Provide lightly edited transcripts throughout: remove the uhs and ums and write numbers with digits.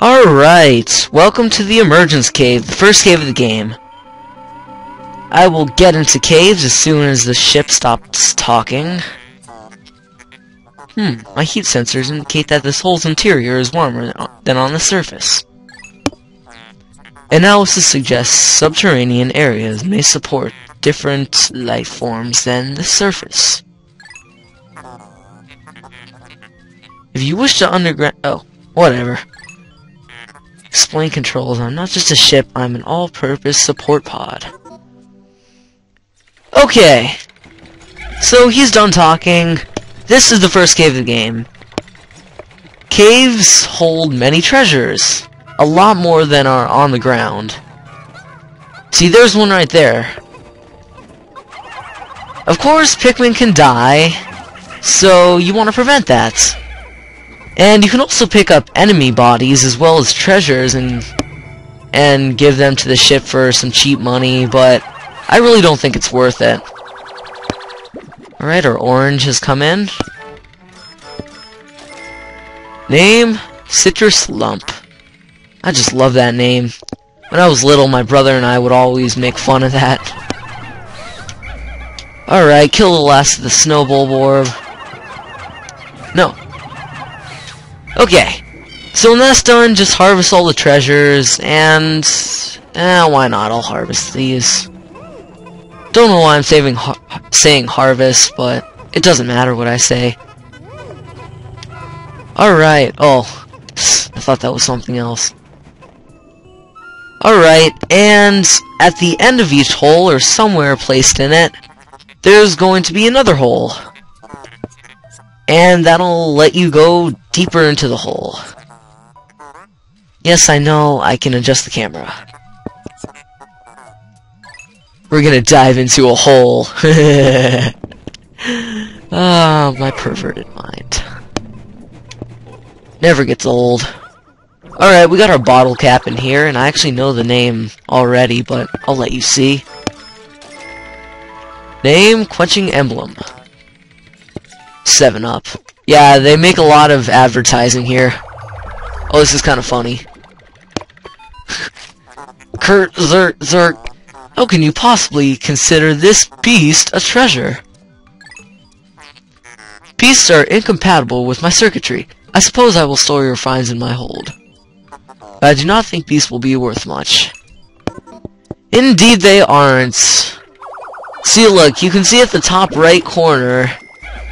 Alright, welcome to the Emergence cave, the first cave of the game. I will get into caves as soon as the ship stops talking. My heat sensors indicate that this hole's interior is warmer than on the surface. Analysis suggests subterranean areas may support different life forms than the surface. If you wish to underground... oh, whatever. Explain controls. I'm not just a ship, I'm an all-purpose support pod. Okay. So he's done talking. This is the first cave of the game. Caves hold many treasures. A lot more than are on the ground. See, there's one right there. Of course, Pikmin can die, so you want to prevent that. And you can also pick up enemy bodies as well as treasures and give them to the ship for some cheap money, but I really don't think it's worth it. Alright, our orange has come in. Name, Citrus Lump. I just love that name. When I was little, my brother and I would always make fun of that. Alright, kill the last of the snow bulb orb. No. Okay, so when that's done, just harvest all the treasures, and... why not? I'll harvest these. Don't know why I'm saying harvest, but it doesn't matter what I say. Alright, oh, I thought that was something else. Alright, and at the end of each hole, or somewhere placed in it, there's going to be another hole. And that'll let you go deeper into the hole. Yes, I know, I can adjust the camera. We're gonna dive into a hole. Ah, my perverted mind. Never gets old. Alright, we got our bottle cap in here, and I actually know the name already, but I'll let you see. Name, Quenching Emblem. 7-Up. Yeah, they make a lot of advertising here. Oh, this is kind of funny. Kurt Zerk. How can you possibly consider this beast a treasure? Beasts are incompatible with my circuitry. I suppose I will store your finds in my hold. But I do not think beasts will be worth much. Indeed they aren't. See, look, you can see at the top right corner,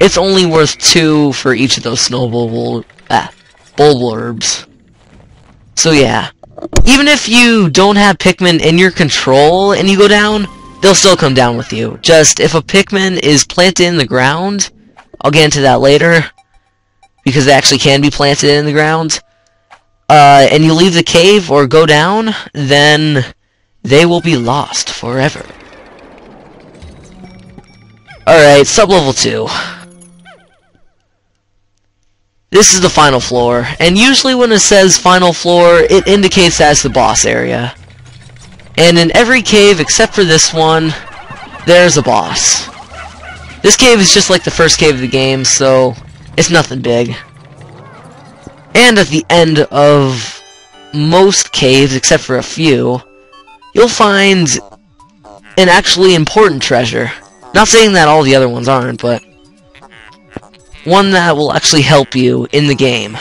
it's only worth 2 for each of those snow bulb orbs. So yeah. Even if you don't have Pikmin in your control and you go down, they'll still come down with you. Just, if a Pikmin is planted in the ground, I'll get into that later, because they actually can be planted in the ground, and you leave the cave or go down, then they will be lost forever. Alright, sub-level 2. This is the final floor, and usually when it says final floor, it indicates that's the boss area. And in every cave except for this one, there's a boss. This cave is just like the first cave of the game, so it's nothing big. And at the end of most caves, except for a few, you'll find an actually important treasure. Not saying that all the other ones aren't, but one that will actually help you in the game.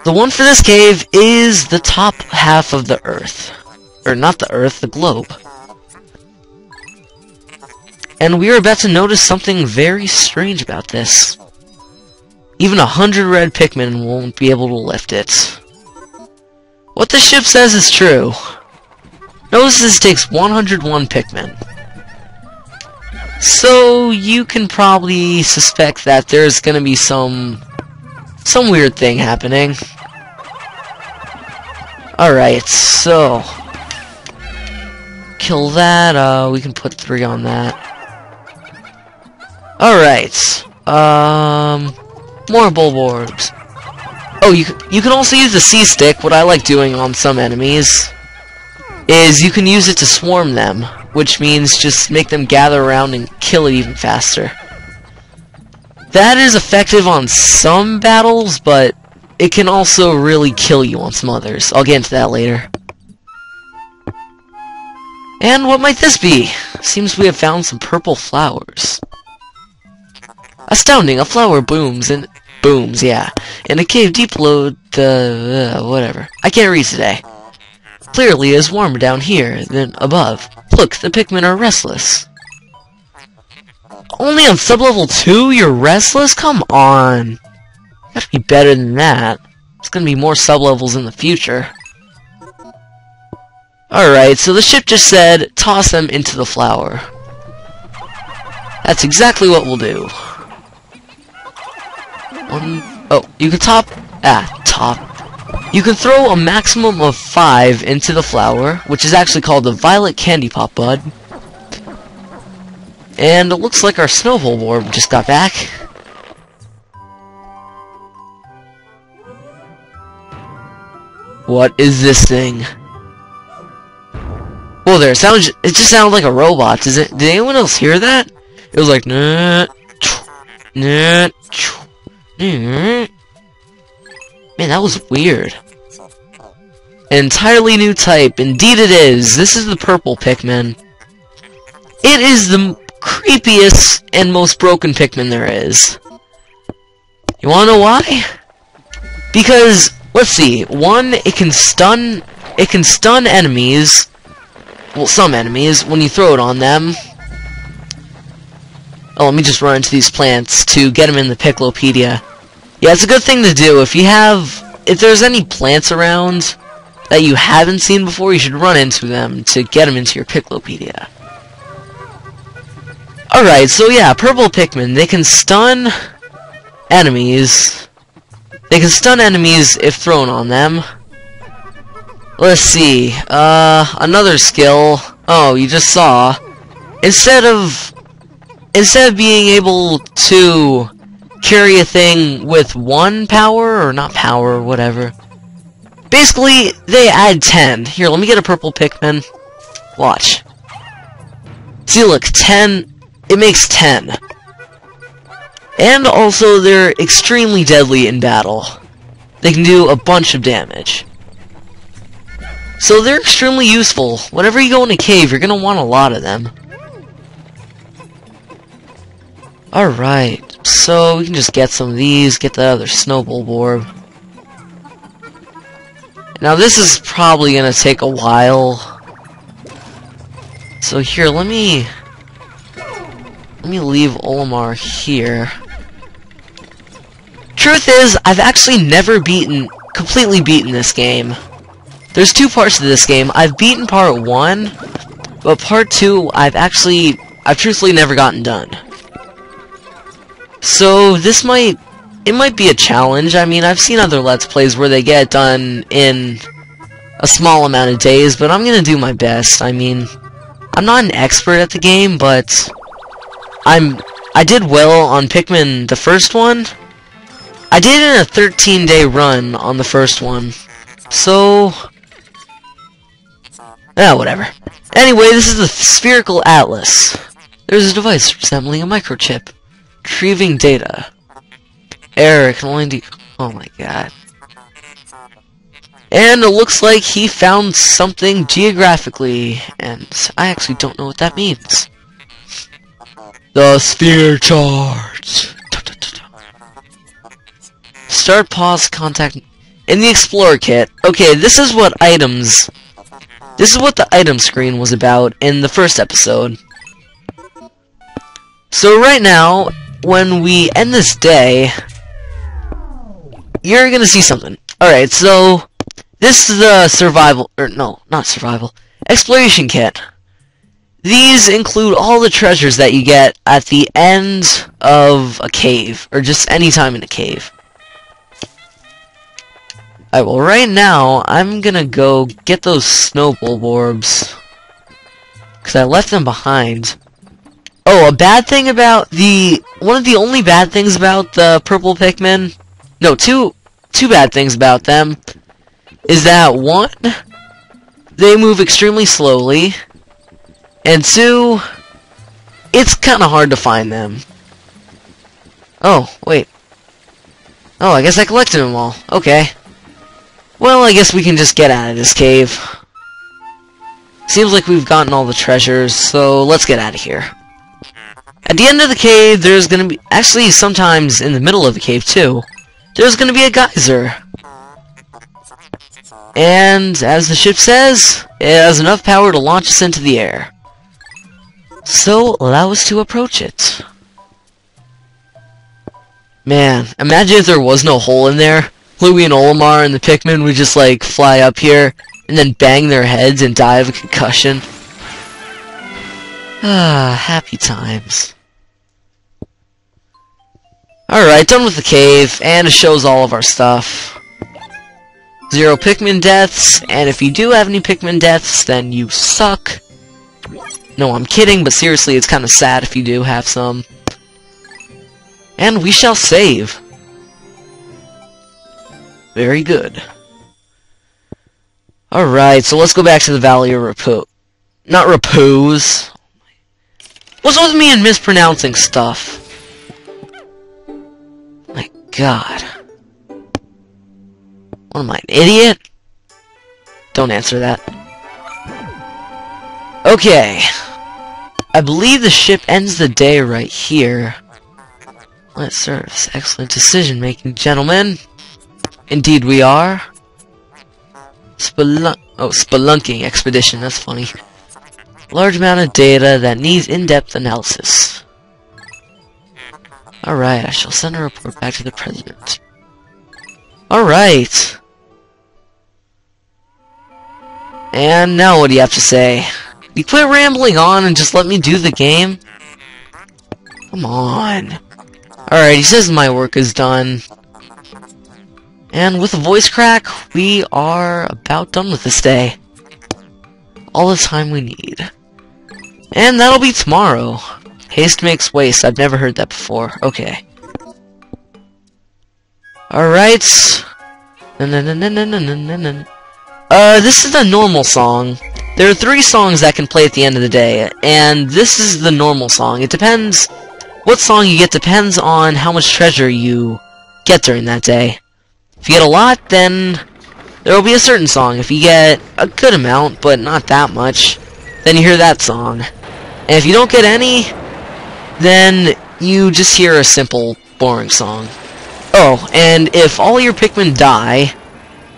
The one for this cave is the top half of the Earth. Or not the Earth, the globe. And we are about to notice something very strange about this. Even 100 red Pikmin won't be able to lift it. What the ship says is true. Notice this takes 101 Pikmin. So, you can probably suspect that there's gonna be some weird thing happening. Alright, so... kill that, we can put 3 on that. Alright, more bulb orbs. Oh, you can also use the C-stick. What I like doing on some enemies is you can use it to swarm them, which means just make them gather around and kill it even faster. That is effective on some battles, but it can also really kill you on some others. I'll get into that later. And what might this be? Seems we have found some purple flowers. Astounding, a flower blooms, in a cave deep below the... whatever. I can't read today. Clearly it is warmer down here than above. Look, the Pikmin are restless. Only on sub-level 2 you're restless? Come on. Gotta be better than that. There's gonna be more sub-levels in the future. Alright, so the ship just said, toss them into the flower. That's exactly what we'll do. Oh, you can top. You can throw a maximum of 5 into the flower, which is actually called the Violet Candy Pop Bud. And it looks like our snowball orb just got back. What is this thing? Whoa there, it just sounded like a robot. Did anyone else hear that? It was like nah, nah, nah. Man, that was weird. An entirely new type. Indeed it is. This is the purple Pikmin. It is the creepiest and most broken Pikmin there is. You wanna know why? Because, let's see. One, it can stun enemies. Well, some enemies, when you throw it on them. Oh, let me just run into these plants to get them in the Piclopedia. Yeah, it's a good thing to do. If there's any plants around that you haven't seen before, you should run into them to get them into your Piclopedia. Alright, so yeah, purple Pikmin, they can stun enemies. They can stun enemies if thrown on them. Let's see, another skill. Oh, you just saw. Instead of being able to carry a thing with 1 power, or not power, whatever. Basically, they add 10. Here, let me get a purple Pikmin. Watch. See, look, 10, it makes 10. And also, they're extremely deadly in battle. They can do a bunch of damage. So they're extremely useful. Whenever you go in a cave, you're gonna want a lot of them. Alright, so we can just get some of these, get the other snowball orb. Now this is probably gonna take a while. So here, let me leave Olimar here. Truth is, I've actually never completely beaten this game. There's 2 parts to this game. I've beaten part 1, but part 2, I've truthfully never gotten done. So it might be a challenge. I mean, I've seen other Let's Plays where they get done in a small amount of days, but I'm gonna do my best. I mean, I'm not an expert at the game, but I did well on Pikmin, the first one. I did it in a 13-day run on the first one. So, whatever. Anyway, this is the Spherical Atlas. There's a device resembling a microchip. Retrieving data. Error can only do... Oh my god. And it looks like he found something geographically, and I actually don't know what that means. The sphere charts. Start, pause, contact... In the Explorer Kit. Okay, this is what the item screen was about in the first episode. So right now, when we end this day, you're gonna see something. Alright, so this is the Exploration Kit. These include all the treasures that you get at the end of a cave, or just any time in a cave. Alright, well right now, I'm gonna go get those snowball orbs, because I left them behind. Oh, a bad thing about one of the only bad things about the purple Pikmin, no, two bad things about them, is that 1, they move extremely slowly, and 2, it's kinda hard to find them. Oh, wait. Oh, I guess I collected them all. Okay. Well, I guess we can just get out of this cave. Seems like we've gotten all the treasures, so let's get out of here. At the end of the cave, there's gonna be... Actually, sometimes in the middle of the cave, too. There's gonna be a geyser. And, as the ship says, it has enough power to launch us into the air. So, allow us to approach it. Man, imagine if there was no hole in there. Louie and Olimar and the Pikmin would just, like, fly up here and then bang their heads and die of a concussion. Ah, happy times. Alright, done with the cave, and it shows all of our stuff. 0 Pikmin deaths, and if you do have any Pikmin deaths, then you suck. No, I'm kidding, but seriously, it's kind of sad if you do have some. And we shall save. Very good. Alright, so let's go back to the Valley of Repose. Not Repose. What's with me and mispronouncing stuff? My God. What am I, an idiot? Don't answer that. Okay. I believe the ship ends the day right here. Let's serve. Excellent decision-making, gentlemen. Indeed we are. Spelunking expedition, that's funny. Large amount of data that needs in-depth analysis. Alright, I shall send a report back to the President. Alright. And now what do you have to say? You quit rambling on and just let me do the game? Come on. Alright, he says my work is done. And with a voice crack, we are about done with this day. All the time we need. And that'll be tomorrow. Haste makes waste. I've never heard that before. Okay. Alright. This is the normal song. There are 3 songs that can play at the end of the day, and this is the normal song. It depends... What song you get depends on how much treasure you get during that day. If you get a lot, then there will be a certain song. If you get a good amount, but not that much, then you hear that song. And if you don't get any, then you just hear a simple, boring song. Oh, and if all your Pikmin die,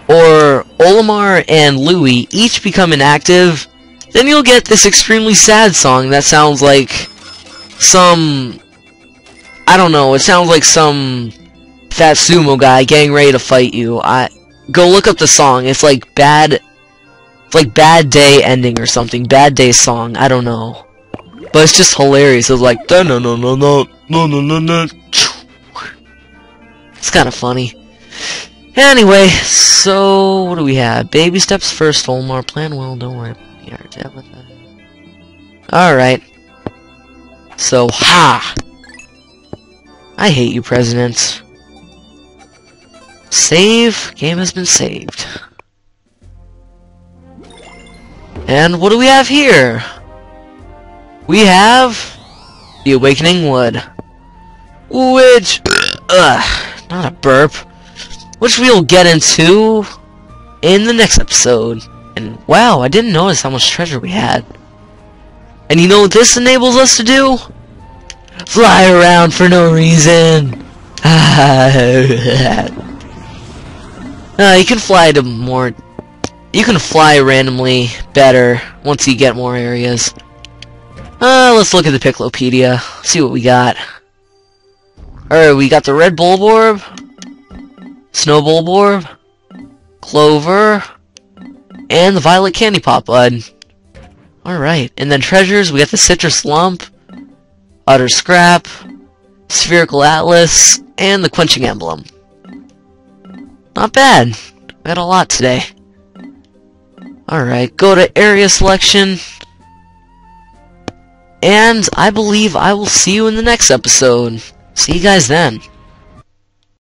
or Olimar and Louie each become inactive, then you'll get this extremely sad song that sounds like some... I don't know, it sounds like some fat sumo guy getting ready to fight you. Go look up the song. It's like Bad Day Ending or something. Bad Day song. I don't know. But it's just hilarious. It's like no no no no no no no no. It's kind of funny. Anyway, so what do we have? Baby steps first, Olimar. Plan well, don't worry. Alright. So, ha! I hate you, President. Save. Game has been saved. And what do we have here? We have the Awakening Wood. Which... not a burp. Which we'll get into in the next episode. And wow, I didn't notice how much treasure we had. And you know what this enables us to do? Fly around for no reason. You can fly to more... You can fly randomly better once you get more areas. Let's look at the Piclopedia. See what we got. Alright, we got the red Bulborb, Snow Bulborb, Clover, and the violet Candy Pop Bud. Alright, and then treasures, we got the Citrus Lump, Utter Scrap, Spherical Atlas, and the Quenching Emblem. Not bad. We had a lot today. Alright, go to area selection. And I believe I will see you in the next episode. See you guys then.